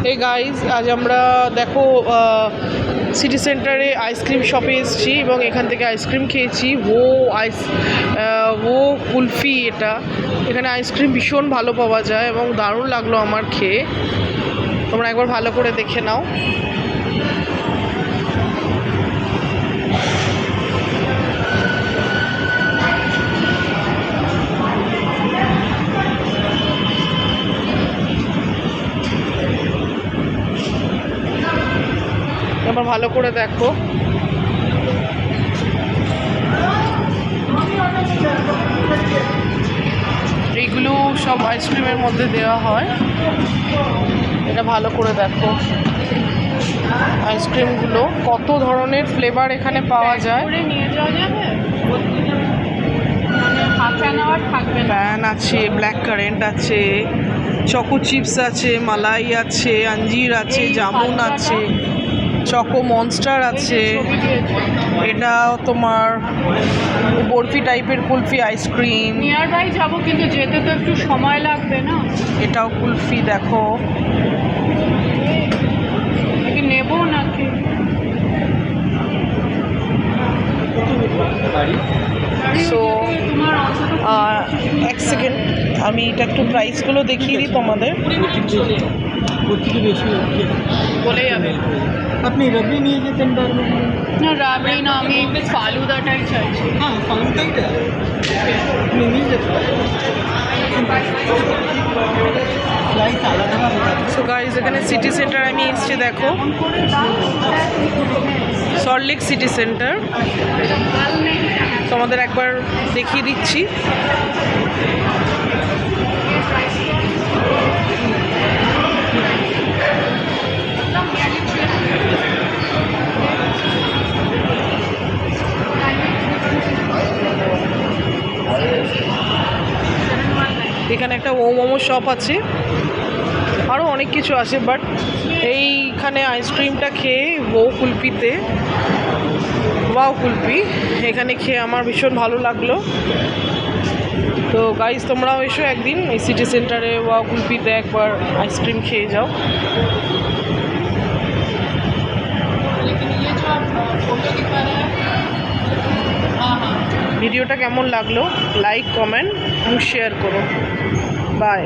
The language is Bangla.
এই গাইজ, আজ আমরা দেখো সিটি সেন্টারে আইসক্রিম শপে এসেছি এবং এখান থেকে আইসক্রিম খেয়েছি। ও কুলফি, এখানে আইসক্রিম ভীষণ ভালো পাওয়া যায় এবং দারুণ লাগলো আমার খেয়ে। তোমরা একবার ভালো করে দেখে নাও। এবার ভালো করে দেখো। এইগুলো সব আইসক্রিমের মধ্যে দেওয়া হয়, এটা ভালো করে দেখো। আইসক্রিমগুলো কত ধরনের ফ্লেভার এখানে পাওয়া যায়। প্যান আছে, ব্ল্যাক কারেন্ট আছে, চকো চিপস আছে, মালাই আছে, আঞ্জির আছে, জামুন আছে, চকো মনস্টার আছে। এটা তোমার বরফি টাইপের কুলফি আইসক্রিম। নিয়ার বাই যাবো, কিন্তু যেতে তো একটু সময় লাগবে না। এটাও কুলফি, দেখো নেবো নাকি? সো এক সেকেন্ড, আমি এটা একটু প্রাইসগুলো দেখিয়ে দিই তোমাদের। বলে যাবে। আপনি রাবড়ি নিয়ে যেতেন পারবেন না, রাবড়ি না, আমি ফালুদাটাই চাইছি। হ্যাঁ, ফালুদাটা আপনি নিয়ে যেতে পারেন। সো গাইজ, এখানে সিটি সেন্টার আমি এসেছি, দেখো সল্টলেক সিটি সেন্টার। তোমাদের একবার দেখিয়ে দিচ্ছি। এখানে একটা মোমো শপ আছে, আরও অনেক কিছু আছে, বাট এইখানে আইসক্রিমটা খেয়ে ওয়াও কুলফি এখানে খেয়ে আমার ভীষণ ভালো লাগলো। তো গাইজ, তোমরাও এসো একদিন এই সিটি সেন্টারে ওয়াও কুলফিতে একবার আইসক্রিম খেয়ে যাও। ভিডিওটা কেমন লাগলো লাইক, কমেন্ট এবং শেয়ার করো। বাই।